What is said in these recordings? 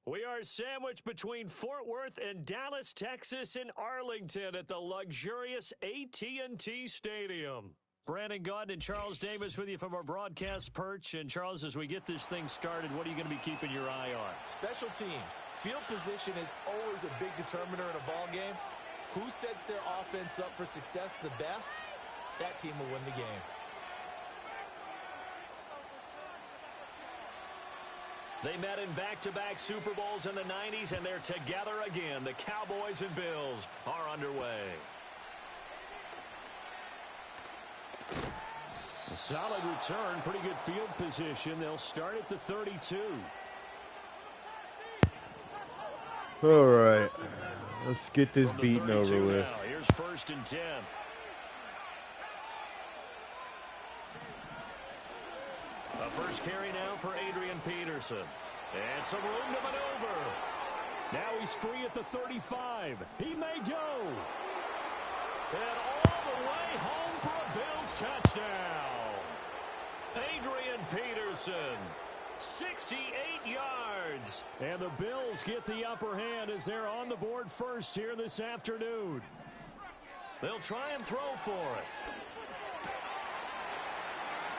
We are sandwiched between Fort Worth and Dallas, Texas, and Arlington at the luxurious AT&T Stadium. Brandon Gaudin and Charles Davis with you from our broadcast perch. And, Charles, as we get this thing started, what are you going to be keeping your eye on? Special teams. Field position is always a big determiner in a ball game. Who sets their offense up for success the best, that team will win the game. They met in back-to-back Super Bowls in the 90s, and they're together again. The Cowboys and Bills are underway. A solid return, pretty good field position. They'll start at the 32. All right, let's get this beaten over with. Now. Here's 1st and 10. A first carry now for Adrian Peterson. And some room to maneuver. Now he's free at the 35. He may go. And all the way home for a Bills touchdown. Adrian Peterson, 68 yards. And the Bills get the upper hand as they're on the board first here this afternoon. They'll try and throw for it.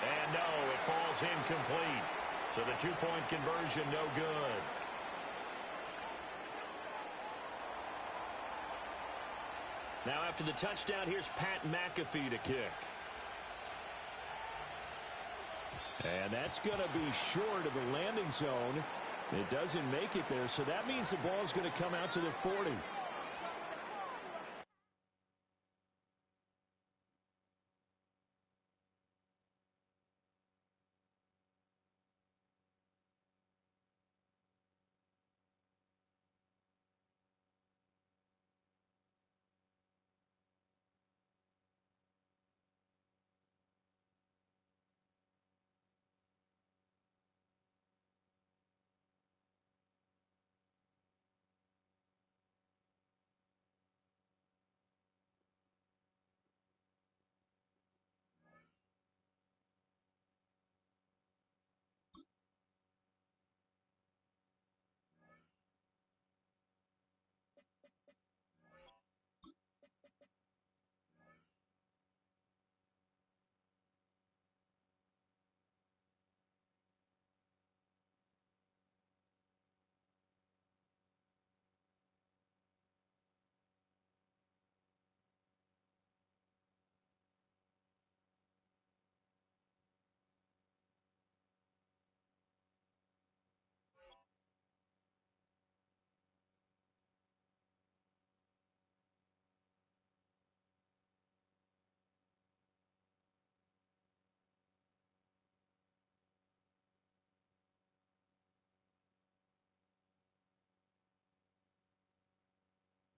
And no, it falls incomplete. So the two-point conversion no good. Now after the touchdown, here's Pat McAfee to kick. And that's going to be short of the landing zone. It doesn't make it there, so that means the ball's going to come out to the 40.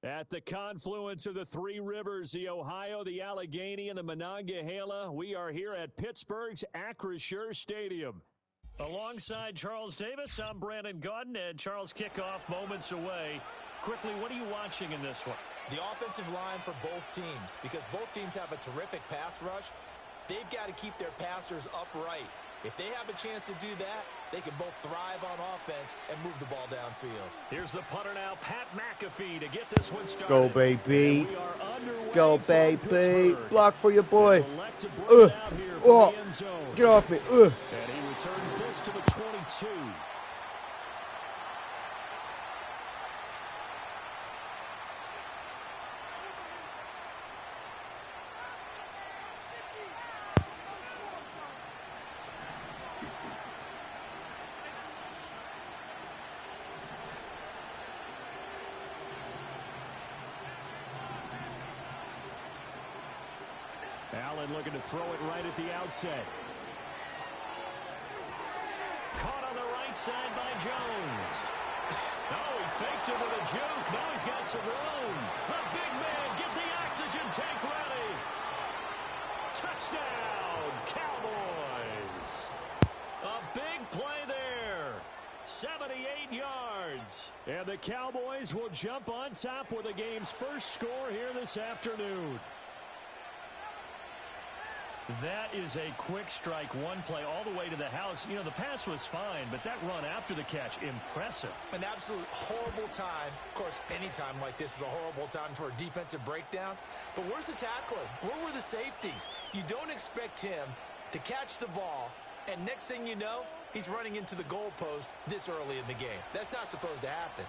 At the confluence of the three rivers, the Ohio, the Allegheny, and the Monongahela, we are here at Pittsburgh's Acrisure Stadium. Alongside Charles Davis, I'm Brandon Gaudin, and Charles, kickoff moments away. Quickly, what are you watching in this one? The offensive line for both teams, because both teams have a terrific pass rush. They've got to keep their passers upright. If they have a chance to do that, they can both thrive on offense and move the ball downfield. Here's the punter now, Pat McAfee, to get this one started. Go, baby. Go, baby. Block for your boy. Oh, get off me. And he returns this to the 22. Allen looking to throw it right at the outset. Caught on the right side by Jones. Oh, he faked it with a juke. Now he's got some room. The big man, get the oxygen tank ready. Touchdown, Cowboys. A big play there. 78 yards. And the Cowboys will jump on top with the game's first score here this afternoon. That is a quick strike, one play all the way to the house. You know, the pass was fine, but that run after the catch, impressive. An absolute horrible time. Of course, any time like this is a horrible time for a defensive breakdown. But where's the tackling? Where were the safeties? You don't expect him to catch the ball, and next thing you know, he's running into the goalpost this early in the game. That's not supposed to happen.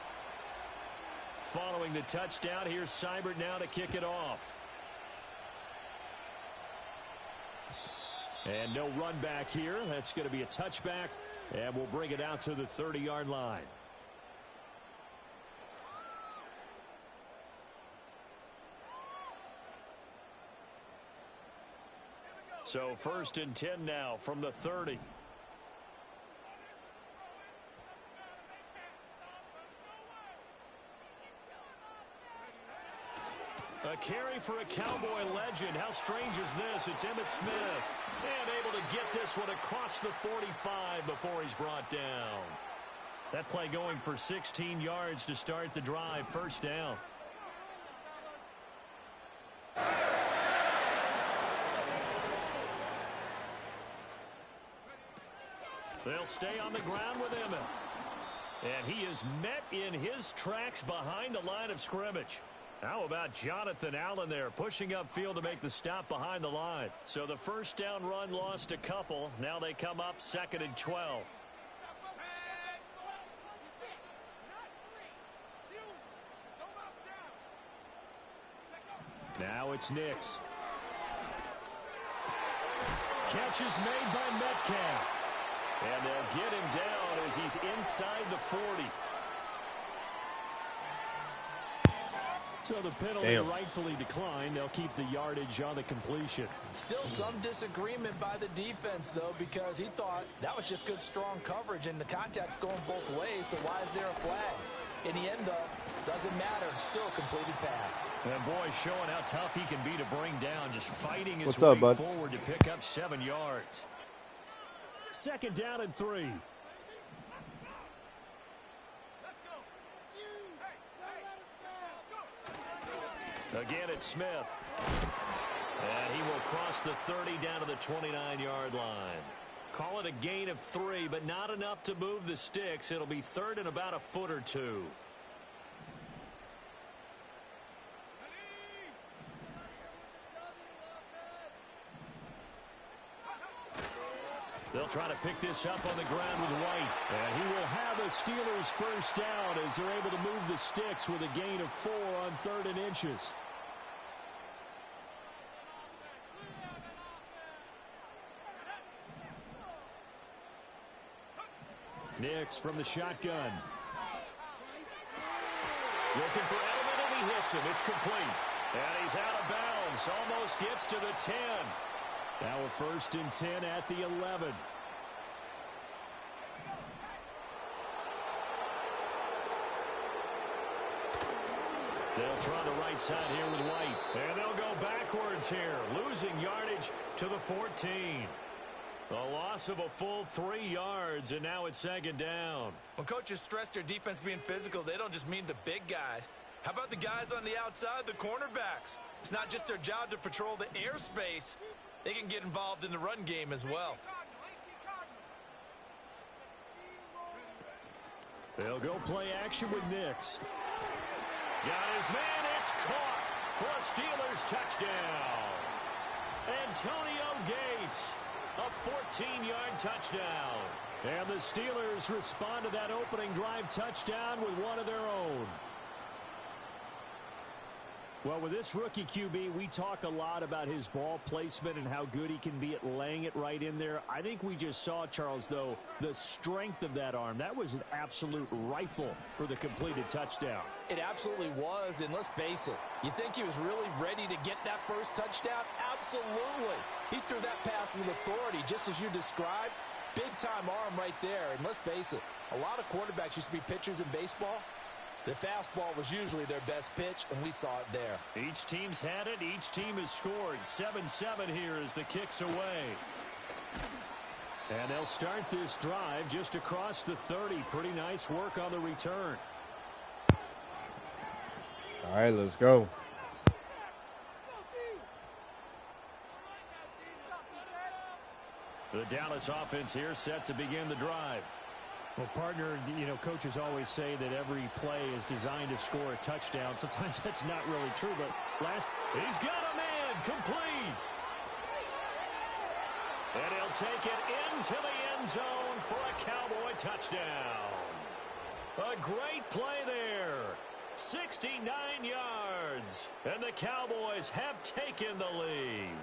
Following the touchdown, here's Seibert now to kick it off. And no run back here. That's going to be a touchback, and we'll bring it out to the 30-yard line. So 1st and 10 now from the 30. A carry for a Cowboy legend. How strange is this? It's Emmitt Smith. And able to get this one across the 45 before he's brought down. That play going for 16 yards to start the drive. 1st down. They'll stay on the ground with Emmitt. And he is met in his tracks behind the line of scrimmage. How about Jonathan Allen there pushing upfield to make the stop behind the line? So the 1st down run lost a couple. Now they come up 2nd and 12. Now it's Nix. Catch is made by Metcalf. And they'll get him down as he's inside the 40. So the penalty rightfully declined. They'll keep the yardage on the completion. Still some disagreement by the defense, though, because he thought that was just good, strong coverage, and the contact's going both ways, so why is there a flag? In the end, though, doesn't matter. It's still a completed pass. And boy, showing how tough he can be to bring down, just fighting his way forward to pick up 7 yards. 2nd down and 3. Again, it's Smith. And he will cross the 30 down to the 29-yard line. Call it a gain of 3, but not enough to move the sticks. It'll be 3rd and about a foot or two. They'll try to pick this up on the ground with White. And he will have a Steelers 1st down as they're able to move the sticks with a gain of 4 on 3rd and inches. Nix from the shotgun. Looking for Edelman, and he hits him. It's complete. And he's out of bounds. Almost gets to the 10. Now a 1st and 10 at the 11. They'll try the right side here with White. And they'll go backwards here, losing yardage to the 14. A loss of a full 3 yards, and now it's 2nd down. When coaches stress their defense being physical, they don't just mean the big guys. How about the guys on the outside, the cornerbacks? It's not just their job to patrol the airspace. They can get involved in the run game as well. They'll go play action with Nix. Got his man. It's caught for a Steelers touchdown. Antonio Gates, a 14-yard touchdown. And the Steelers respond to that opening drive touchdown with one of their own. Well, with this rookie QB, we talk a lot about his ball placement and how good he can be at laying it right in there. I think we just saw, Charles, though, the strength of that arm. That was an absolute rifle for the completed touchdown. It absolutely was, and let's face it, you think he was really ready to get that first touchdown? Absolutely. He threw that pass with authority, just as you described. Big-time arm right there, and let's face it, a lot of quarterbacks used to be pitchers in baseball. The fastball was usually their best pitch, and we saw it there. Each team's had it. Each team has scored. 7-7 here as the kick's away. And they'll start this drive just across the 30. Pretty nice work on the return. All right, let's go. The Dallas offense here set to begin the drive. Well, partner, coaches always say that every play is designed to score a touchdown. Sometimes that's not really true, but he's got a man complete. And he'll take it into the end zone for a Cowboy touchdown. A great play there. 69 yards. And the Cowboys have taken the lead.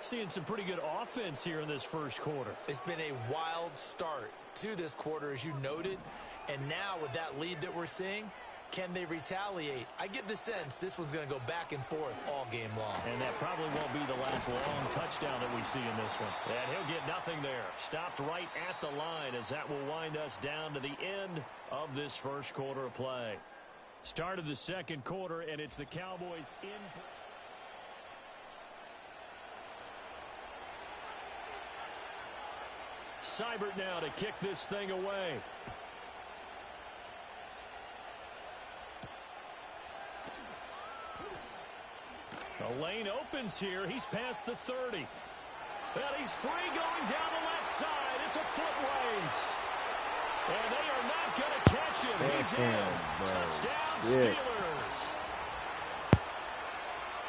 Seeing some pretty good offense here in this first quarter. It's been a wild start to this quarter, as you noted. And now with that lead that we're seeing, can they retaliate? I get the sense this one's going to go back and forth all game long. And that probably won't be the last long touchdown that we see in this one. And he'll get nothing there. Stopped right at the line as that will wind us down to the end of this first quarter of play. Start of the second quarter, and it's the Cowboys in. Seibert now to kick this thing away. The lane opens here. He's past the 30. And he's free going down the left side. It's a foot race. And they are not going to catch him. He's in. Touchdown, Steelers.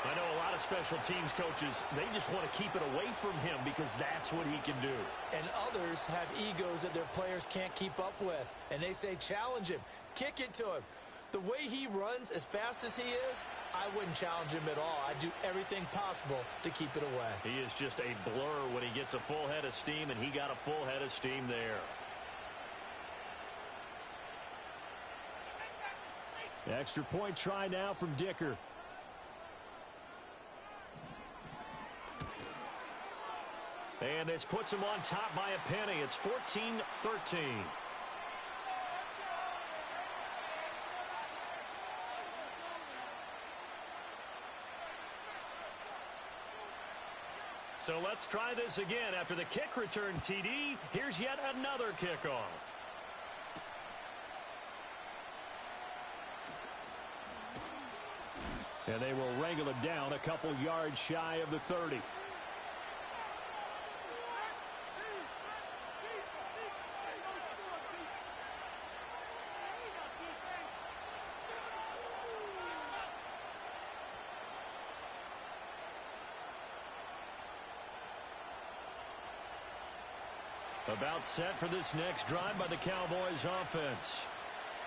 I know a lot of special teams coaches, they just want to keep it away from him because that's what he can do. And others have egos that their players can't keep up with. And they say, challenge him. Kick it to him. The way he runs as fast as he is, I wouldn't challenge him at all. I'd do everything possible to keep it away. He is just a blur when he gets a full head of steam, and he got a full head of steam there. Extra point try now from Dicker. And this puts him on top by a penny. It's 14-13. So let's try this again. After the kick return TD, here's yet another kickoff. And they will wrangle him down a couple yards shy of the 30. About set for this next drive by the Cowboys offense.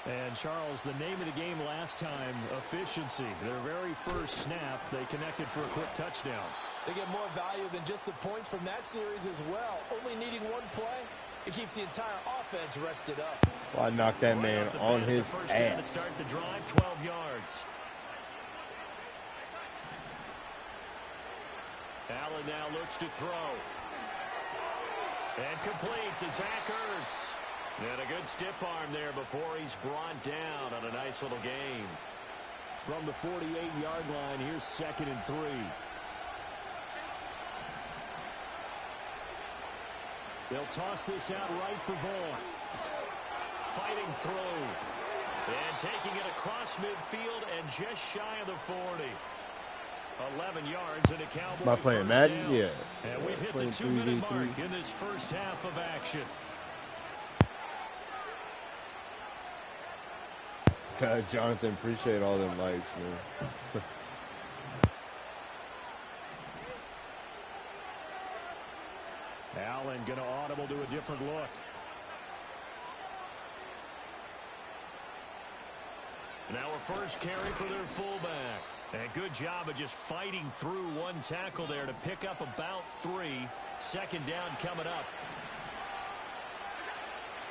And, Charles, the name of the game last time, efficiency. Their very first snap, they connected for a quick touchdown. They get more value than just the points from that series as well. Only needing one play, it keeps the entire offense rested up. Well, I knocked that man on his first down to ass. start the drive, 12 yards. Allen now looks to throw. And complete to Zach Ertz. And a good stiff arm there before he's brought down on a nice little gain. From the 48-yard line, here's 2nd and 3. They'll toss this out right for Vaughn. Fighting through. And taking it across midfield and just shy of the 40. 11 yards and a Cowboy Am I playing first Madden? down. Yeah. And we've hit the 2-minute mark in this first half of action. God, Jonathan, appreciate all them likes, man. Allen going to audible to a different look. Now a first carry for their fullback. And a good job of just fighting through one tackle there to pick up about 3. Second down coming up.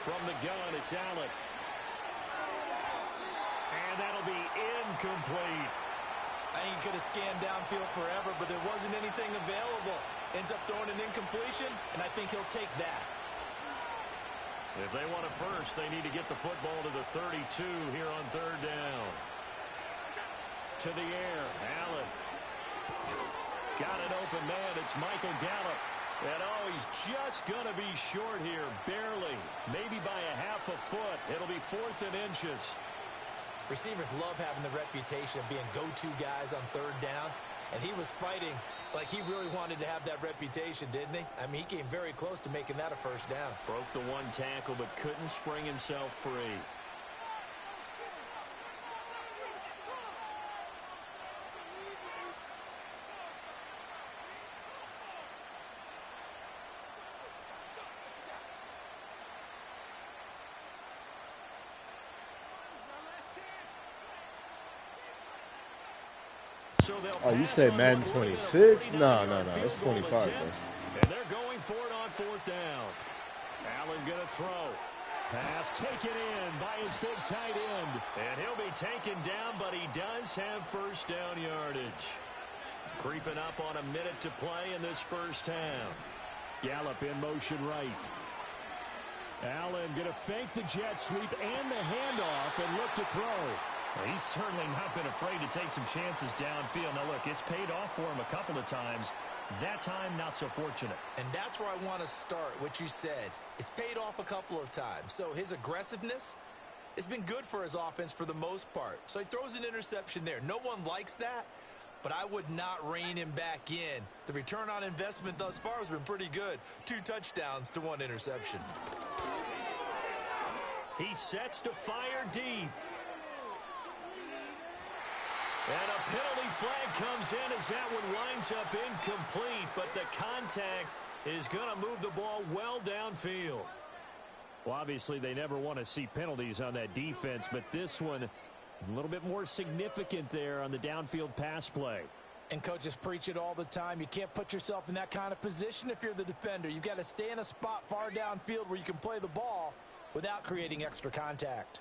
From the gun, it's Allen. And that'll be incomplete. I think he could have scanned downfield forever, but there wasn't anything available. Ends up throwing an incompletion, and I think he'll take that. If they want it first, they need to get the football to the 32 here on third down. To the air, Allen. Got an open man. It's Michael Gallup. And he's just going to be short here, barely. Maybe by a half a foot. It'll be 4th and inches. Receivers love having the reputation of being go-to guys on third down. And he was fighting like he really wanted to have that reputation, didn't he? I mean, he came very close to making that a first down. Broke the one tackle, but couldn't spring himself free. Oh, you say Madden 26? No, it's 25, bro. And they're going for it on fourth down. Allen going to throw. Pass taken in by his big tight end. And he'll be taken down, but he does have first down yardage. Creeping up on a minute to play in this first half. Gallup in motion right. Allen going to fake the jet sweep and the handoff and look to throw. Well, he's certainly not been afraid to take some chances downfield. Now, look, it's paid off for him a couple of times. That time, not so fortunate. And that's where I want to start, what you said. It's paid off a couple of times. So his aggressiveness has been good for his offense for the most part. So he throws an interception there. No one likes that, but I would not rein him back in. The return on investment thus far has been pretty good. 2 touchdowns to 1 interception. He sets to fire deep. And a penalty flag comes in as that one winds up incomplete, but the contact is going to move the ball well downfield. Well, obviously, they never want to see penalties on that defense, but this one a little bit more significant there on the downfield pass play. And coaches preach it all the time. You can't put yourself in that kind of position if you're the defender. You've got to stay in a spot far downfield where you can play the ball without creating extra contact.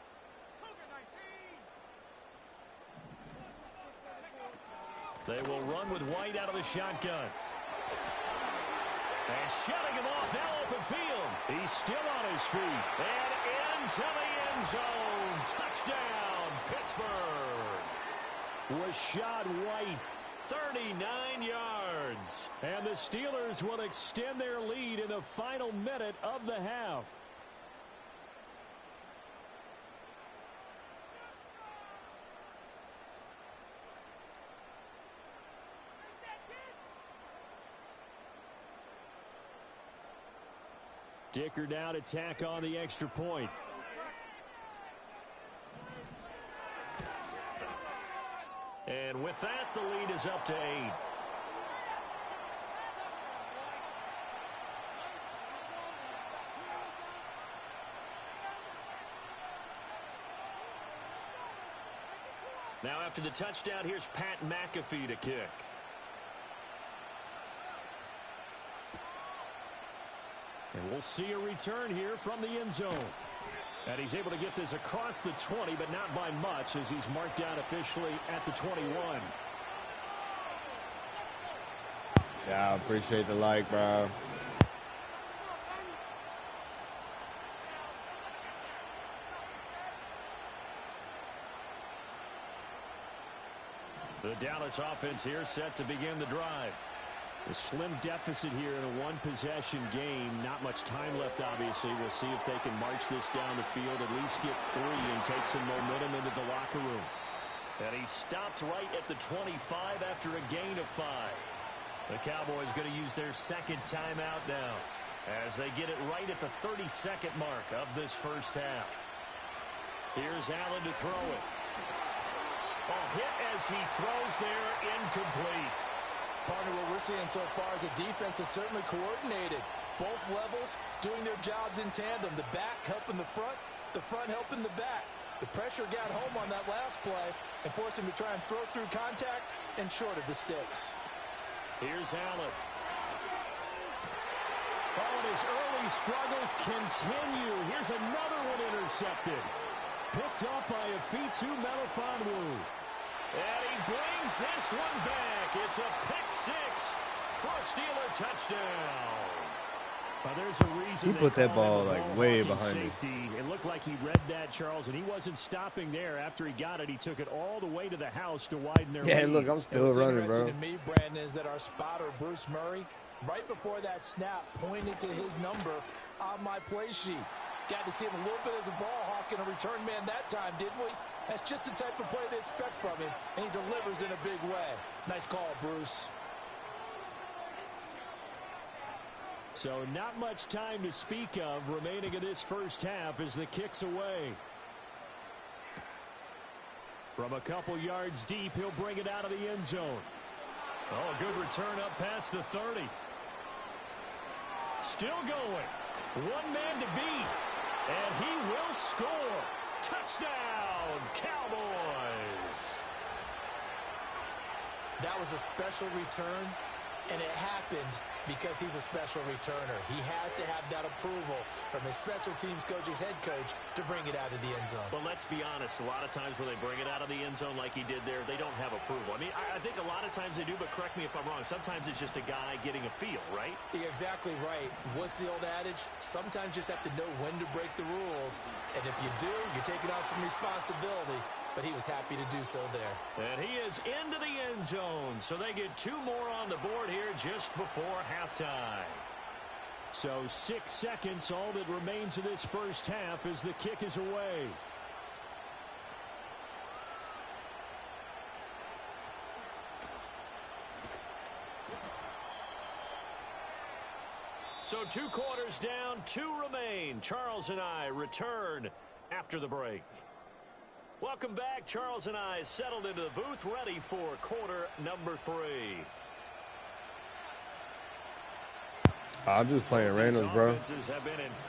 They will run with White out of the shotgun. And shutting him off, now open field. He's still on his feet. And into the end zone. Touchdown, Pittsburgh. Rashad White, 39 yards. and the Steelers will extend their lead in the final minute of the half. Dicker now to tack on the extra point. And with that, the lead is up to 8. Now after the touchdown, here's Pat McAfee to kick. And we'll see a return here from the end zone. And he's able to get this across the 20, but not by much, as he's marked down officially at the 21. Yeah, I appreciate the like, bro. The Dallas offense here set to begin the drive. A slim deficit here in a one-possession game. Not much time left, obviously. We'll see if they can march this down the field, at least get 3 and take some momentum into the locker room. And he stopped right at the 25 after a gain of 5. The Cowboys going to use their second timeout now as they get it right at the 32nd mark of this first half. Here's Allen to throw it. Oh, hit as he throws there, incomplete. Partner, what we're seeing so far is a defense that's certainly coordinated. Both levels doing their jobs in tandem. The back helping the front helping the back. The pressure got home on that last play and forced him to try and throw through contact and short of the sticks. Here's Allen. Oh, and his early struggles continue. Here's another one intercepted. Picked up by Afitu Melifonwu. And he brings this one back. It's a pick 6 for a Steeler touchdown. There's a reason he put that ball like way behind safety. It looked like he read that, Charles, and he wasn't stopping there. After he got it, he took it all the way to the house to widen their lead. Look, I'm still running, bro. What's interesting to me, Brandon, is that our spotter, Bruce Murray, right before that snap, pointed to his number on my play sheet. Got to see him a little bit as a ball hawk and a return man that time, didn't we? That's just the type of play they expect from him, and he delivers in a big way. Nice call, Bruce. So not much time to speak of remaining in this first half as the kick's away. From a couple yards deep, he'll bring it out of the end zone. Oh, good return up past the 30. Still going. One man to beat. And he will score. Touchdown, Cowboys. That was a special return, and it happened because he's a special returner. He has to have that approval from his special teams coach's head coach to bring it out of the end zone. But let's be honest, a lot of times when they bring it out of the end zone like he did there, they don't have approval. I mean, I think a lot of times they do, but correct me if I'm wrong. Sometimes it's just a guy getting a feel, right? You're exactly right. What's the old adage? Sometimes you just have to know when to break the rules. And if you do, you're taking on some responsibility. But he was happy to do so there. And he is into the end zone. So they get 2 more on the board here just before halftime. So 6 seconds, all that remains of this first half as the kick is away. So 2 quarters down, 2 remain. Charles and I return after the break. Welcome back. Charles and I settled into the booth, ready for quarter number 3. I'm just playing randoms, bro.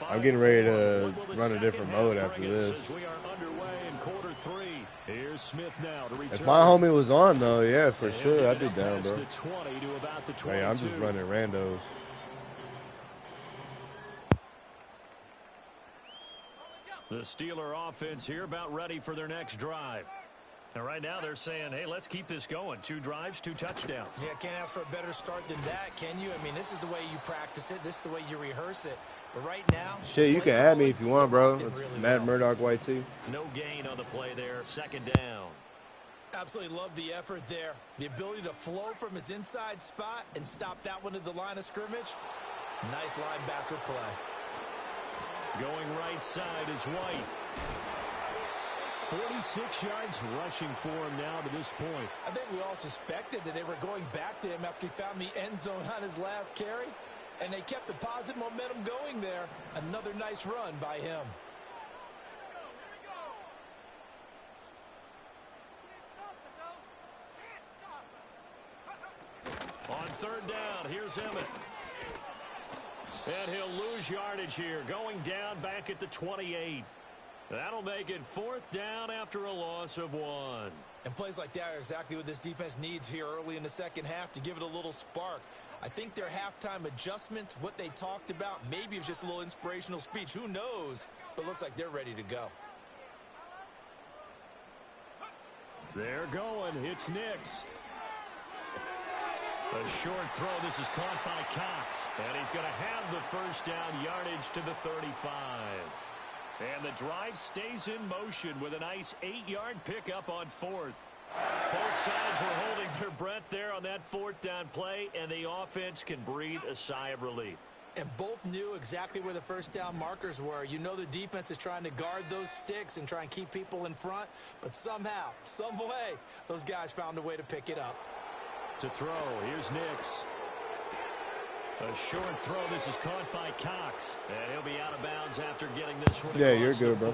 I'm getting ready to run a different mode after this. We are underway in quarter 3. Here's Smith now to return. If my homie was on, though, yeah, for sure, I'd be down, bro. The 20 to about the 22. Hey, I'm just running randos. The Steeler offense here about ready for their next drive. And right now they're saying, hey, let's keep this going. 2 drives, 2 touchdowns. Yeah, can't ask for a better start than that, can you? I mean, this is the way you practice it. This is the way you rehearse it. But right now, shit, you can add me if you want, bro. It's really Matt Murdoch White too. No gain on the play there. 2nd down. Absolutely love the effort there. The ability to flow from his inside spot and stop that one at the line of scrimmage. Nice linebacker play. Going right side is White. 46 yards rushing for him now to this point. I think we all suspected that they were going back to him after he found the end zone on his last carry. And they kept the positive momentum going there. Another nice run by him. On 3rd down, here's Emmett. And he'll lose yardage here, going down back at the 28. That'll make it 4th down after a loss of 1. And plays like that are exactly what this defense needs here early in the second half to give it a little spark. I think their halftime adjustments, what they talked about, maybe it was just a little inspirational speech. Who knows? But looks like they're ready to go. They're going. It's Nix. A short throw. This is caught by Cox. And he's going to have the 1st down, yardage to the 35. And the drive stays in motion with a nice 8-yard pickup on 4th. Both sides were holding their breath there on that 4th down play, and the offense can breathe a sigh of relief. And both knew exactly where the 1st down markers were. You know the defense is trying to guard those sticks and try and keep people in front. But somehow, some way, those guys found a way to pick it up. To throw, here's Nix. A short throw. This is caught by Cox. And he'll be out of bounds after getting this one. Yeah, you're good, bro.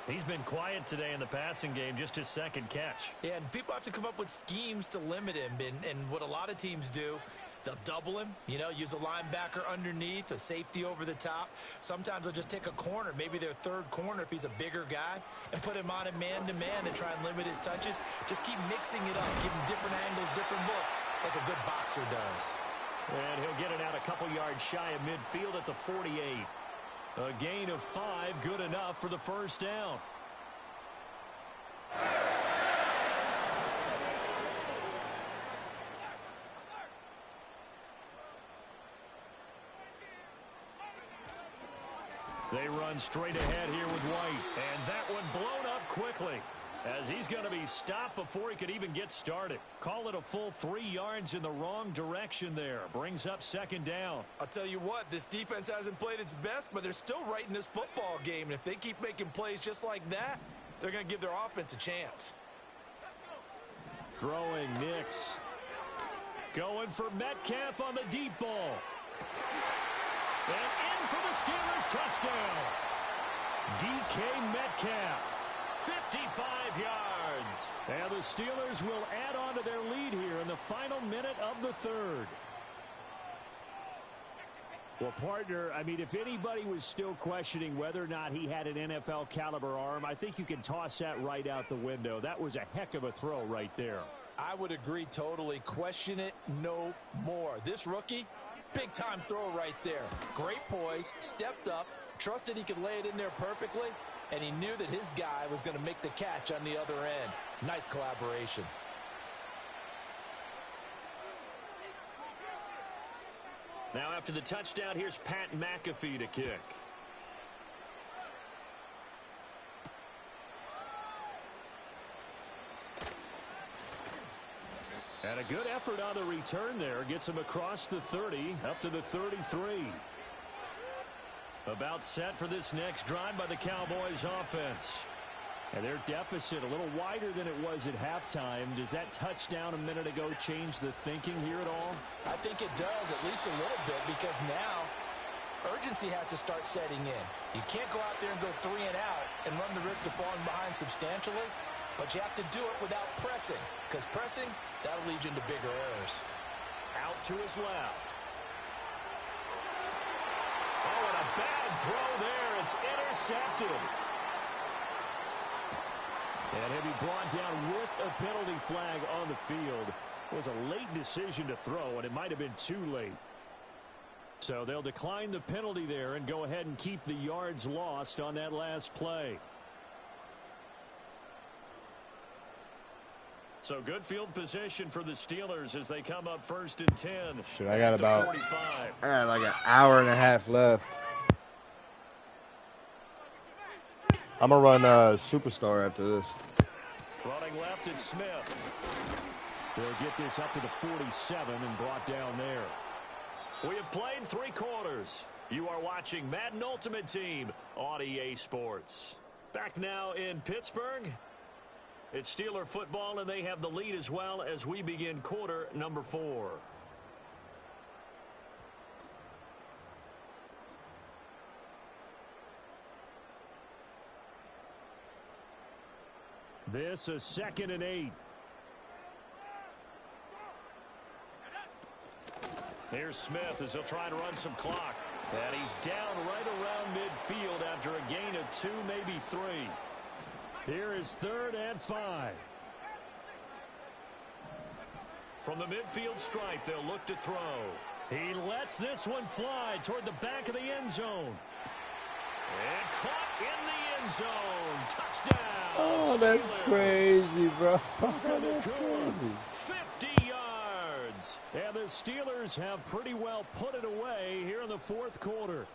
He's been quiet today in the passing game, just his 2nd catch. Yeah, and people have to come up with schemes to limit him. And what a lot of teams do, they'll double him, you know, use a linebacker underneath, a safety over the top. Sometimes they'll just take a corner, maybe their 3rd corner if he's a bigger guy, and put him on a man-to-man and try and limit his touches. Just keep mixing it up, give him different angles, different looks, like a good boxer does. And he'll get it out a couple yards shy of midfield at the 48. A gain of 5, good enough for the 1st down. They run straight ahead here with White. And that one blown up quickly, as he's going to be stopped before he could even get started. Call it a full 3 yards in the wrong direction there. Brings up 2nd down. I'll tell you what, this defense hasn't played its best, but they're still right in this football game. And if they keep making plays just like that, they're going to give their offense a chance. Throwing Nix. Going for Metcalf on the deep ball. And in for the Steelers touchdown. DK Metcalf. 55 yards. And the Steelers will add on to their lead here in the final minute of the third. Well, partner, I mean, if anybody was still questioning whether or not he had an NFL caliber arm, I think you can toss that right out the window. That was a heck of a throw right there. I would agree totally. Question it no more. This rookie, big-time throw right there. Great poise, stepped up, trusted he could lay it in there perfectly, and he knew that his guy was going to make the catch on the other end. Nice collaboration. Now after the touchdown, here's Pat McAfee to kick. And a good effort on the return there. Gets him across the 30, up to the 33. About set for this next drive by the Cowboys offense. And their deficit a little wider than it was at halftime. Does that touchdown a minute ago change the thinking here at all? I think it does, at least a little bit, because now urgency has to start setting in. You can't go out there and go 3 and out and run the risk of falling behind substantially, but you have to do it without pressing, because pressing, that'll lead you into bigger errors. Out to his left. Oh, and a bad throw there. It's intercepted. And he'll be brought down with a penalty flag on the field. It was a late decision to throw, and it might have been too late. So they'll decline the penalty there and go ahead and keep the yards lost on that last play. So good field position for the Steelers as they come up 1st and 10. Shit, I got about 45. I got like an hour and a half left. I'm going to run Superstar after this. Running left, it's Smith. They'll get this up to the 47 and brought down there. We have played 3 quarters. You are watching Madden Ultimate Team on EA Sports. Back now in Pittsburgh. It's Steeler football, and they have the lead as well as we begin quarter number 4. This is 2nd and 8. Here's Smith as he'll try to run some clock. And he's down right around midfield after a gain of 2, maybe 3. Here is 3rd and 5. From the midfield stripe, they'll look to throw. He lets this one fly toward the back of the end zone. And caught in the end zone. Touchdown. Oh, that's Steelers. crazy, bro. That's crazy. 50 yards. And the Steelers have pretty well put it away here in the 4th quarter.